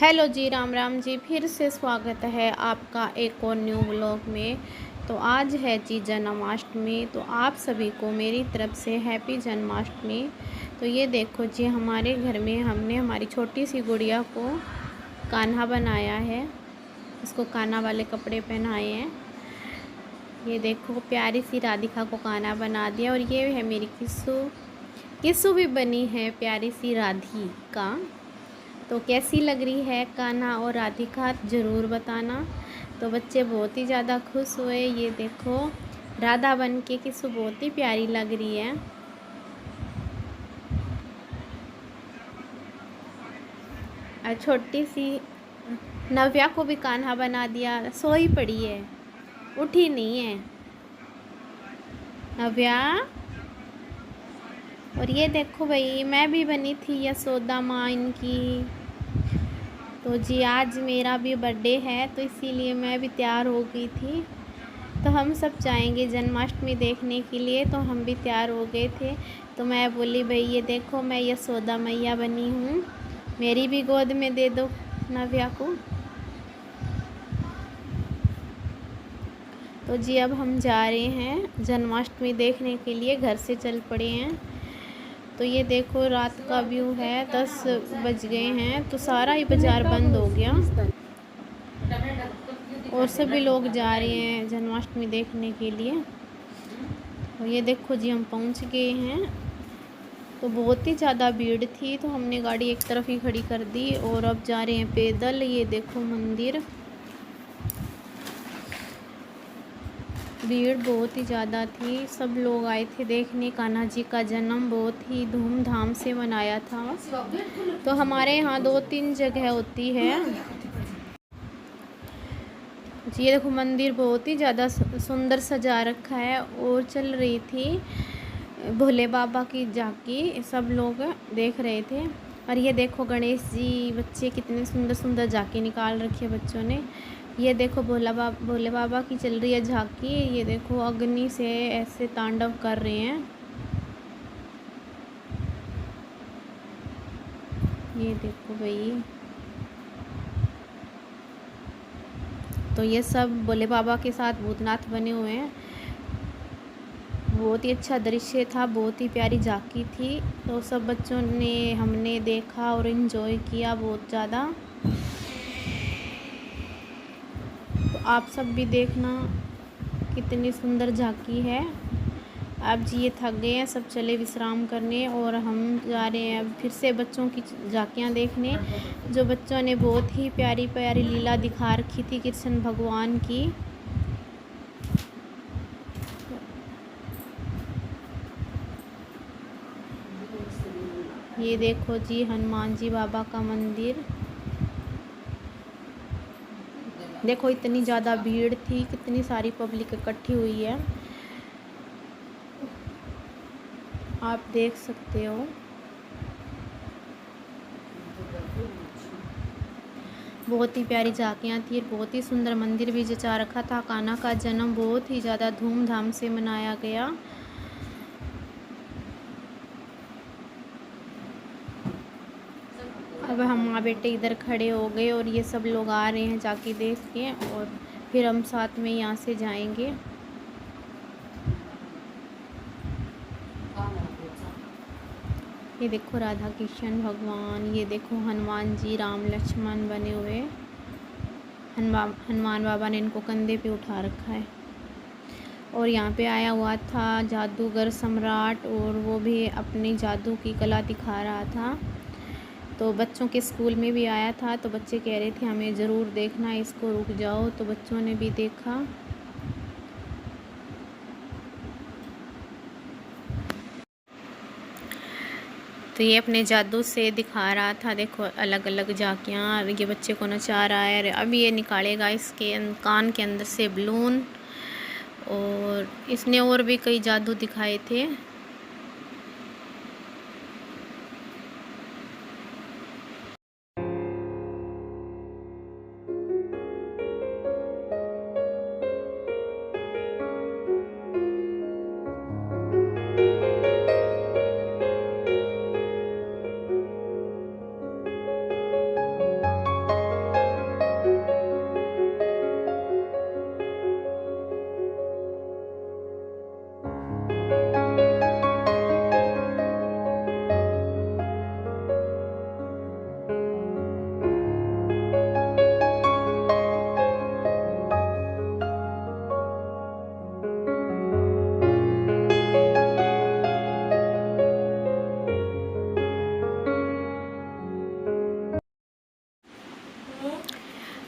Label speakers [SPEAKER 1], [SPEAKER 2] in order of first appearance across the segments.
[SPEAKER 1] Hello जी, राम राम जी। फिर से स्वागत है आपका एक और न्यू व्लॉग में। तो आज है जी जन्माष्टमी, तो आप सभी को मेरी तरफ से हैप्पी जन्माष्टमी। तो ये देखो जी, हमारे घर में हमने हमारी छोटी सी गुड़िया को कान्हा बनाया है। इसको कान्हा वाले कपड़े पहनाए हैं। ये देखो, प्यारी सी राधिका को कान्हा बना दिया। और ये है मेरी किस्सू। किस्सू भी बनी है प्यारी सी राधिका। तो कैसी लग रही है कान्हा और राधिका, ज़रूर बताना। तो बच्चे बहुत ही ज़्यादा खुश हुए। ये देखो, राधा बन के किस्सू बहुत ही प्यारी लग रही है। और छोटी सी नव्या को भी कान्हा बना दिया। सोई पड़ी है, उठी नहीं है नव्या। और ये देखो भाई, मैं भी बनी थी यशोदा माँ इनकी। तो जी आज मेरा भी बर्थडे है, तो इसीलिए मैं भी तैयार हो गई थी। तो हम सब जाएंगे जन्माष्टमी देखने के लिए, तो हम भी तैयार हो गए थे। तो मैं बोली, भाई ये देखो, मैं यशोदा मैया बनी हूँ, मेरी भी गोद में दे दो नव्या को। तो जी अब हम जा रहे हैं जन्माष्टमी देखने के लिए, घर से चल पड़े हैं। तो ये देखो, रात का व्यू है, 10 बज गए हैं, तो सारा ही बाज़ार बंद हो गया और सभी लोग जा रहे हैं जन्माष्टमी देखने के लिए। और ये देखो जी, हम पहुंच गए हैं। तो बहुत ही ज़्यादा भीड़ थी, तो हमने गाड़ी एक तरफ ही खड़ी कर दी और अब जा रहे हैं पैदल। ये देखो मंदिर, भीड़ बहुत ही ज़्यादा थी। सब लोग आए थे देखने। कान्हा जी का जन्म बहुत ही धूमधाम से मनाया था। तो हमारे यहाँ 2-3 जगह होती है जी। ये देखो, मंदिर बहुत ही ज़्यादा सुंदर सजा रखा है। और चल रही थी भोले बाबा की झांकी, सब लोग देख रहे थे। और ये देखो गणेश जी, बच्चे कितने सुंदर सुंदर झांकी निकाल रखी है बच्चों ने। ये देखो भोले बाबा की चल रही है झांकी। ये देखो, अग्नि से ऐसे तांडव कर रहे हैं। ये देखो भाई, तो ये सब भोले बाबा के साथ भूतनाथ बने हुए हैं। बहुत ही अच्छा दृश्य था, बहुत ही प्यारी झांकी थी। तो सब बच्चों ने, हमने देखा और इन्जॉय किया बहुत ज़्यादा। तो आप सब भी देखना, कितनी सुंदर झांकी है। अब जी ये थक गए हैं, सब चले विश्राम करने और हम जा रहे हैं अब फिर से बच्चों की झांकियाँ देखने। जो बच्चों ने बहुत ही प्यारी प्यारी लीला दिखा रखी थी कृष्ण भगवान की। ये देखो जी, हनुमान जी बाबा का मंदिर। देखो, इतनी ज़्यादा भीड़ थी, कितनी सारी पब्लिक इकट्ठी हुई है, आप देख सकते हो। बहुत ही प्यारी झांकियाँ थी, बहुत ही सुंदर मंदिर भी जचा रखा था। कान्हा का जन्म बहुत ही ज़्यादा धूमधाम से मनाया गया। अब हम माँ बेटे इधर खड़े हो गए और ये सब लोग आ रहे हैं झांकी देख के, और फिर हम साथ में यहाँ से जाएंगे। ये देखो राधा कृष्ण भगवान, ये देखो हनुमान जी राम लक्ष्मण बने हुए। हनुमान बाबा ने इनको कंधे पे उठा रखा है। और यहाँ पे आया हुआ था जादूगर सम्राट, और वो भी अपनी जादू की कला दिखा रहा था। तो बच्चों के स्कूल में भी आया था, तो बच्चे कह रहे थे हमें ज़रूर देखना है इसको, रुक जाओ। तो बच्चों ने भी देखा। तो ये अपने जादू से दिखा रहा था। देखो अलग अलग झांकियाँ, ये बच्चे को नचा रहा है। अब ये निकालेगा इसके कान के अंदर से बलून, और इसने और भी कई जादू दिखाए थे।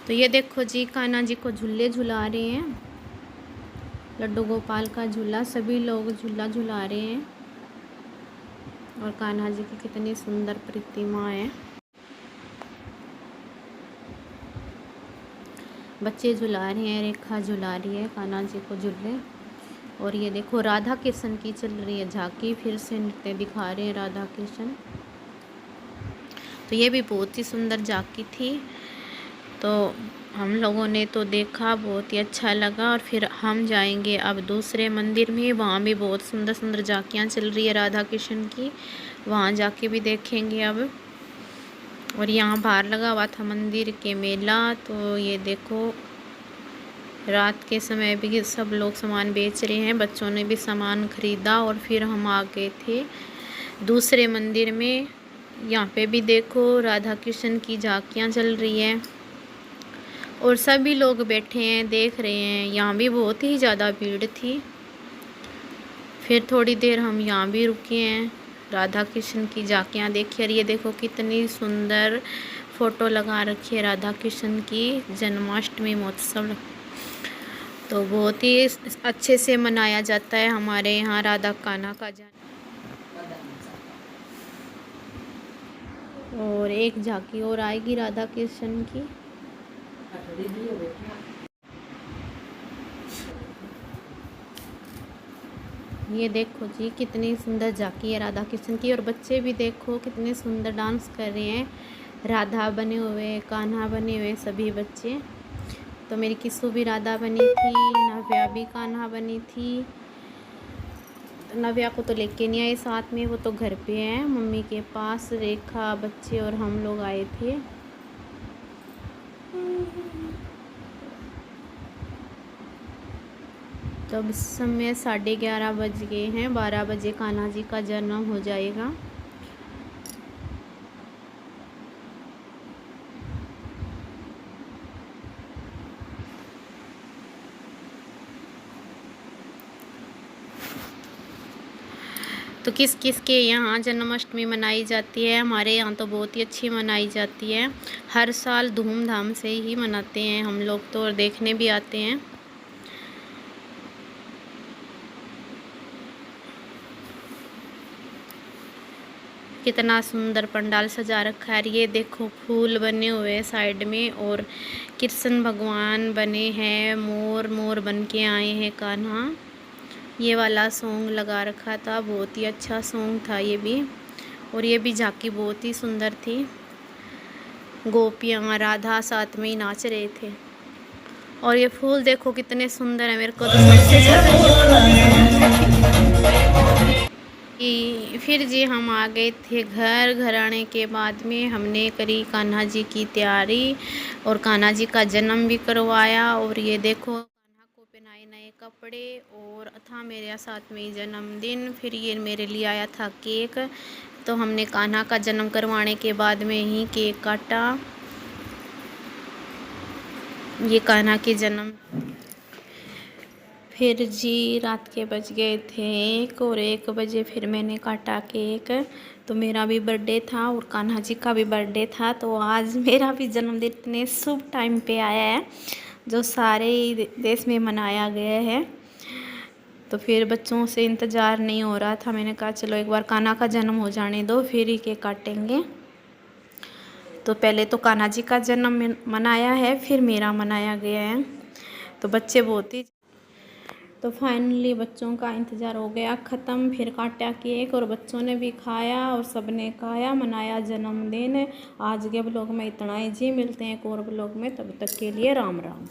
[SPEAKER 1] तो ये देखो जी, कान्हा जी को झूले झुला रहे हैं। लड्डू गोपाल का झूला, सभी लोग झूला झुला रहे हैं। और कान्हा जी की कितनी सुंदर प्रतिमा है। बच्चे झुला रहे हैं, रेखा झुला रही है कान्हा जी को झूले। और ये देखो राधा कृष्ण की चल रही है झांकी, फिर से नृत्य दिखा रहे हैं राधा कृष्ण। तो ये भी बहुत ही सुंदर झांकी थी। तो हम लोगों ने तो देखा, बहुत ही अच्छा लगा। और फिर हम जाएंगे अब दूसरे मंदिर में, वहाँ भी बहुत सुंदर सुंदर झांकियाँ चल रही है राधा कृष्ण की, वहाँ जाके भी देखेंगे अब। और यहाँ बाहर लगा हुआ था मंदिर के मेला। तो ये देखो रात के समय भी सब लोग सामान बेच रहे हैं, बच्चों ने भी सामान ख़रीदा। और फिर हम आ गए थे दूसरे मंदिर में। यहाँ पे भी देखो राधा कृष्ण की झांकियाँ चल रही हैं और सभी लोग बैठे हैं देख रहे हैं। यहाँ भी बहुत ही ज़्यादा भीड़ थी। फिर थोड़ी देर हम यहाँ भी रुके हैं, राधा कृष्ण की झांकियाँ देखी। और ये देखो कितनी सुंदर फ़ोटो लगा रखी है राधा कृष्ण की। जन्माष्टमी महोत्सव तो बहुत ही अच्छे से मनाया जाता है हमारे यहाँ राधा कान्हा का जन्म। और एक झांकी और आएगी राधा कृष्ण की। ये देखो जी, कितनी सुंदर झांकी है राधा कृष्ण की। और बच्चे भी देखो कितने सुंदर डांस कर रहे हैं, राधा बने हुए, कान्हा बने हुए सभी बच्चे। तो मेरी किस्सू भी राधा बनी थी, नव्या भी कान्हा बनी थी। नव्या को तो लेके नहीं आए साथ में, वो तो घर पे है मम्मी के पास। रेखा, बच्चे और हम लोग आए थे। तो अब समय 11:30 बज गए हैं, 12 बजे कान्हा जी का जन्म हो जाएगा। तो किस किस के यहाँ जन्माष्टमी मनाई जाती है? हमारे यहाँ तो बहुत ही अच्छी मनाई जाती है। हर साल धूमधाम से ही मनाते हैं हम लोग तो, और देखने भी आते हैं। कितना सुंदर पंडाल सजा रखा है। ये देखो फूल बने हुए साइड में, और कृष्ण भगवान बने हैं, मोर मोर बन के आए हैं कान्हा। ये वाला सॉन्ग लगा रखा था, बहुत ही अच्छा सॉन्ग था ये भी। और ये भी झांकी बहुत ही सुंदर थी। गोपियाँ राधा साथ में ही नाच रहे थे। और ये फूल देखो कितने सुंदर है, मेरे को तो सबसे फिर जी हम आ गए थे घर। घर आने के बाद में हमने करी कान्हा जी की तैयारी, और कान्हा जी का जन्म भी करवाया। और ये देखो कान्हा को पहनाए नए कपड़े, और था मेरे साथ में ही जन्मदिन। फिर ये मेरे लिए आया था केक, तो हमने कान्हा का जन्म करवाने के बाद में ही केक काटा। ये कान्हा के जन्म। फिर जी रात के बज गए थे 1, और 1 बजे फिर मैंने काटा केक। तो मेरा भी बर्थडे था और कान्हा जी का भी बर्थडे था। तो आज मेरा भी जन्मदिन इतने शुभ टाइम पे आया है, जो सारे देश में मनाया गया है। तो फिर बच्चों से इंतज़ार नहीं हो रहा था, मैंने कहा चलो एक बार कान्हा का जन्म हो जाने दो, फिर ही केक काटेंगे। तो पहले तो कान्हा जी का जन्म मनाया है, फिर मेरा मनाया गया है। तो बच्चे बहुत ही, तो फाइनली बच्चों का इंतज़ार हो गया ख़त्म। फिर काटा केक और बच्चों ने भी खाया और सबने खाया, मनाया जन्मदिन। आज के ब्लॉग में इतना ही जी, मिलते हैं एक और ब्लॉग में, तब तक के लिए राम राम।